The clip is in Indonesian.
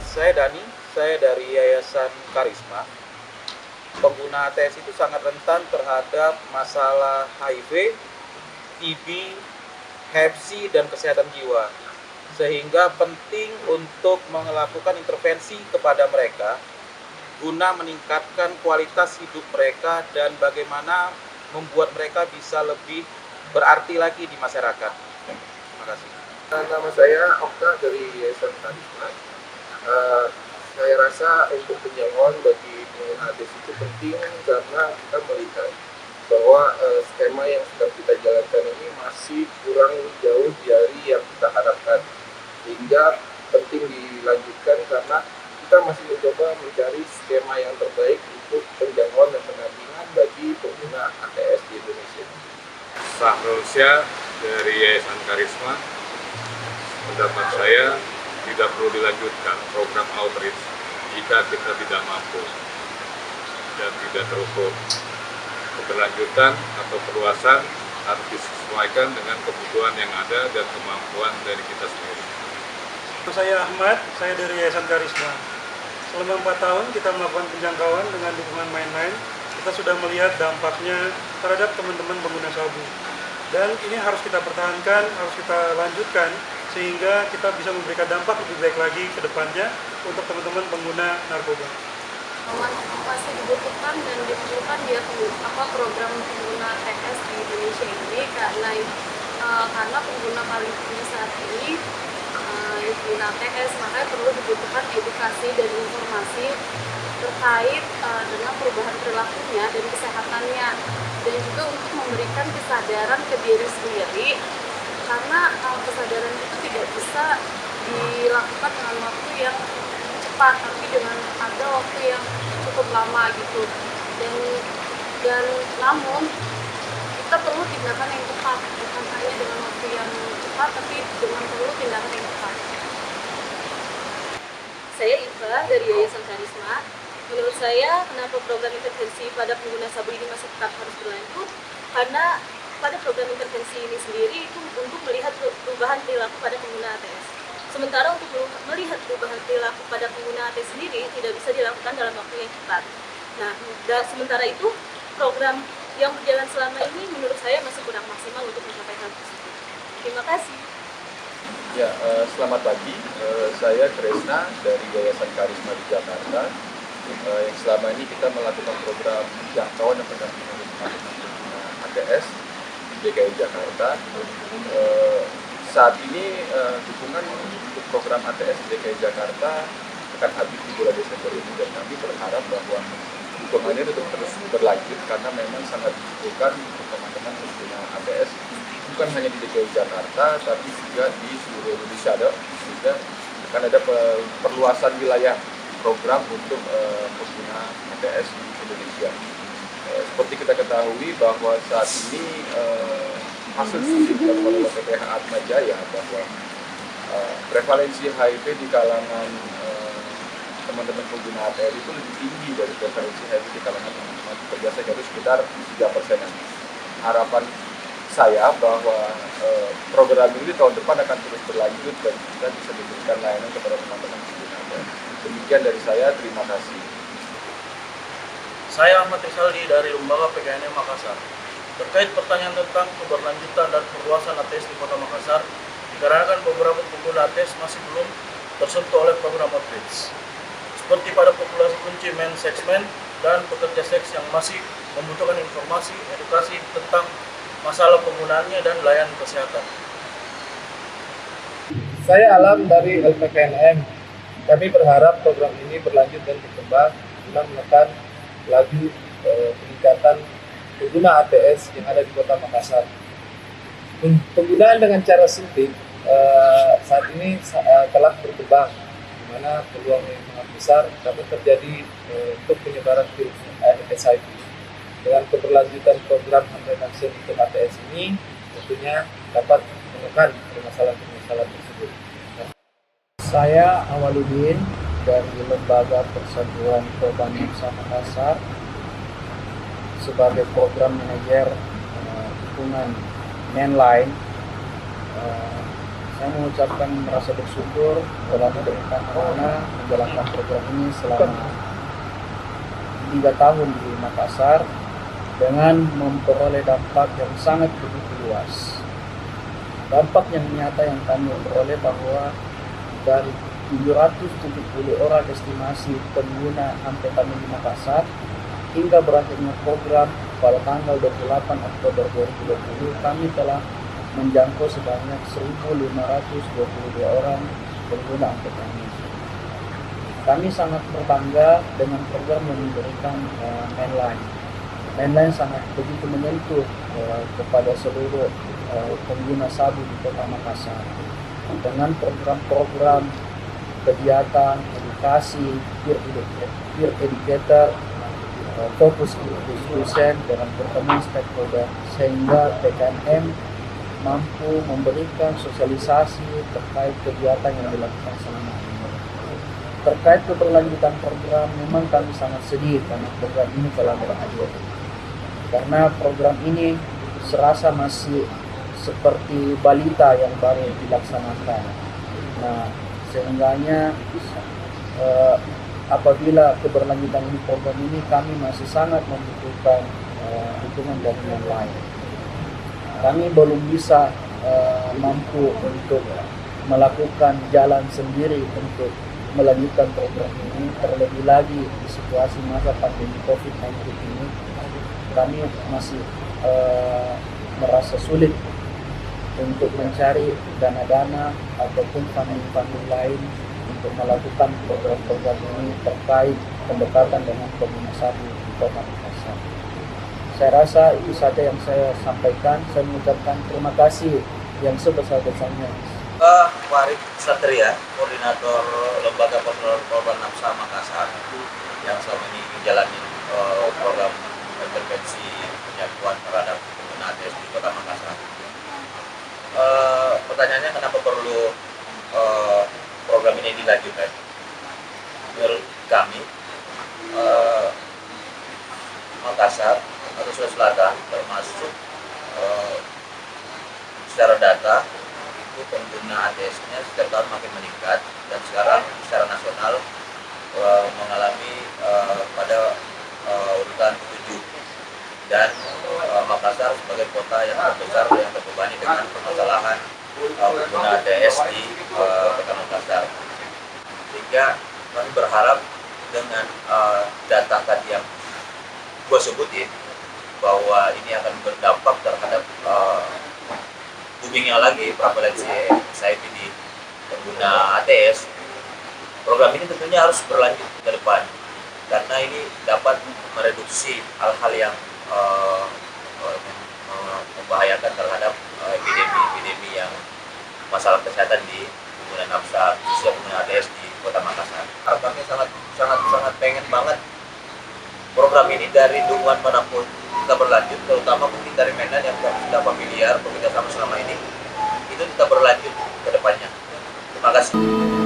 Saya Dani, saya dari Yayasan Karisma. Pengguna ATS itu sangat rentan terhadap masalah HIV, TB, Hep C, dan kesehatan jiwa. Sehingga penting untuk melakukan intervensi kepada mereka guna meningkatkan kualitas hidup mereka dan bagaimana membuat mereka bisa lebih berarti lagi di masyarakat. Terima kasih. Nama saya Okta dari Yayasan Karisma. Saya rasa untuk penjangkauan bagi pengguna ATS itu penting karena kita melihat bahwa skema yang sedang kita jalankan ini masih kurang jauh dari yang kita harapkan, sehingga penting dilanjutkan karena kita masih mencoba mencari skema yang terbaik untuk penjangkauan dan pendampingan bagi pengguna ATS di Indonesia. Sahrul Syah dari Yayasan Karisma. Pendapat saya tidak perlu dilanjutkan program outreach jika kita tidak mampu dan tidak terukur. Keberlanjutan atau perluasan harus disesuaikan dengan kebutuhan yang ada dan kemampuan dari kita sendiri. Saya Ahmad, saya dari Yayasan Karisma. Selama 4 tahun kita melakukan penjangkauan dengan dukungan Mainline. Kita sudah melihat dampaknya terhadap teman-teman pengguna sabu. Dan ini harus kita pertahankan, harus kita lanjutkan sehingga kita bisa memberikan dampak lebih baik lagi ke depannya untuk teman-teman pengguna narkoba. Masih dibutuhkan dan diperlukan dia program pengguna TS di Indonesia ini karena pengguna paling tinggi saat ini pengguna TS, makanya perlu dibutuhkan edukasi dan informasi terkait dengan perubahan perilakunya dan kesehatannya, dan juga untuk memberikan kesadaran ke diri sendiri karena kesadaran itu tidak bisa dilakukan dengan waktu yang cepat, tapi dengan ada waktu yang cukup lama gitu. Dan namun kita perlu tindakan yang tepat, bukan hanya dengan waktu yang cepat, tapi dengan perlu tindakan yang tepat. Saya Iva dari Yayasan Karisma. Menurut saya, kenapa program intervensi pada pengguna sabu ini masih tetap harus berlanjut? Karena pada program intervensi ini sendiri itu untuk melihat perubahan perilaku pada pengguna ATS. Sementara untuk melihat perubahan perilaku pada pengguna ATS sendiri tidak bisa dilakukan dalam waktu yang cepat. Nah, sementara itu program yang berjalan selama ini menurut saya masih kurang maksimal untuk mencapai hal tersebut. Terima kasih. Ya, selamat pagi. Saya Kresna dari Yayasan Karisma di Jakarta. Yang selama ini kita melakukan program jangkauan dan pendampingan pengguna ATS di DKI Jakarta. Saat ini dukungan untuk program ATS di DKI Jakarta akan habis di bulan Desember ini, dan kami berharap bahwa dukungannya tetap terus berlanjut karena memang sangat dibutuhkan untuk teman-teman pengguna ATS bukan hanya di DKI Jakarta tapi juga di seluruh Indonesia. Sehingga akan ada perluasan wilayah program untuk pengguna ATS di Indonesia. Seperti kita ketahui bahwa saat ini hasil studi dilakukan oleh PPH Atma Jaya bahwa prevalensi HIV di kalangan teman-teman pengguna ATS itu lebih tinggi dari prevalensi HIV di kalangan teman-teman pekerja seks, yaitu sekitar 3%. Harapan saya bahwa program ini tahun depan akan terus berlanjut dan kita bisa memberikan layanan kepada teman-teman pengguna ATS. Demikian dari saya, terima kasih. Saya Ahmad Rizaldi dari Lembaga PKNM Makassar. Terkait pertanyaan tentang keberlanjutan dan perluasan ATS di Kota Makassar, dikarenakan beberapa pengguna ATS masih belum tersentuh oleh program outreach, seperti pada populasi kunci men, seksmen, dan pekerja seks yang masih membutuhkan informasi, edukasi tentang masalah penggunaannya dan layanan kesehatan. Saya Alam dari LPKNM. Kami berharap program ini berlanjut dan berkembang guna menekan laju peningkatan pengguna ATS yang ada di Kota Makassar. Penggunaan dengan cara suntik saat ini telah berkembang, di mana peluang yang sangat besar dapat terjadi untuk penyebaran virus HIV. Dengan keberlanjutan program anti-vaksin untuk ATS ini, tentunya dapat menekan permasalahan-permasalahan tersebut. Saya Awaludin dari Lembaga Persatuan Korban Nafsa Makassar sebagai program manajer dukungan Mainline. Saya mengucapkan merasa bersyukur telah diberikan amanah menjalankan program ini selama 3 tahun di Makassar dengan memperoleh dampak yang sangat begitu luas. Dampak yang nyata yang kami peroleh bahwa dari 770 orang estimasi pengguna amfetamin di Makassar hingga berakhirnya program pada tanggal 28 Oktober 2020 kami telah menjangkau sebanyak 1.522 orang pengguna amfetamin. Kami sangat berbangga dengan program yang diberikan Mainline. Mainline sangat begitu menyentuh kepada seluruh pengguna sabu di Kota Makassar dengan program-program kegiatan edukasi, peer educator, fokus diskusen dengan pertemuan stakeholder sehingga PKNM mampu memberikan sosialisasi terkait kegiatan yang dilakukan selama ini. Terkait keberlanjutan program, memang kami sangat sedih karena program ini telah berakhir. Karena program ini serasa masih seperti balita yang baru dilaksanakan. Nah, sehingganya apabila keberlanjutan ini program ini kami masih sangat membutuhkan dukungan dari yang lain. Kami belum bisa mampu untuk melakukan jalan sendiri untuk melanjutkan program ini, terlebih lagi di situasi masa pandemi COVID-19 ini kami masih merasa sulit untuk mencari dana-dana ataupun funding lain untuk melakukan program-program ini terkait pendekatan dengan pengguna sabu di Kota Makassar. Saya rasa itu saja yang saya sampaikan. Saya mengucapkan terima kasih yang sebesar-besarnya. Warid Satria, Koordinator Lembaga Kontrol Korban Nafsa Makassar yang selama ini menjalani program intervensi penyakuan terhadap pengguna ATS di Kota Makassar. Pertanyaannya kenapa perlu program ini dilanjutkan? Menurut kami, Makassar atau Sulawesi Selatan termasuk secara data itu pengguna ATS-nya setiap tahun makin meningkat dan sekarang secara nasional mengalami pada urutan 7 dan Makassar sebagai kota yang terbesar yang terbebani dengan permasalahan pengguna ATS di Kota Makassar, sehingga kami berharap dengan data tadi yang gue sebutin bahwa ini akan berdampak terhadap boomingnya lagi prevalensi HIV di pengguna ATS. Program ini tentunya harus berlanjut ke depan karena ini dapat mereduksi hal-hal yang membahayakan terhadap epidemi yang masalah kesehatan di pengguna nafsa khususnya pengguna ATS di Kota Makassar. Kami sangat pengen banget program ini dari dukungan manapun kita berlanjut, terutama mungkin dari Medan yang sudah familiar bekerja sama selama ini, itu kita berlanjut ke depannya. Terima kasih.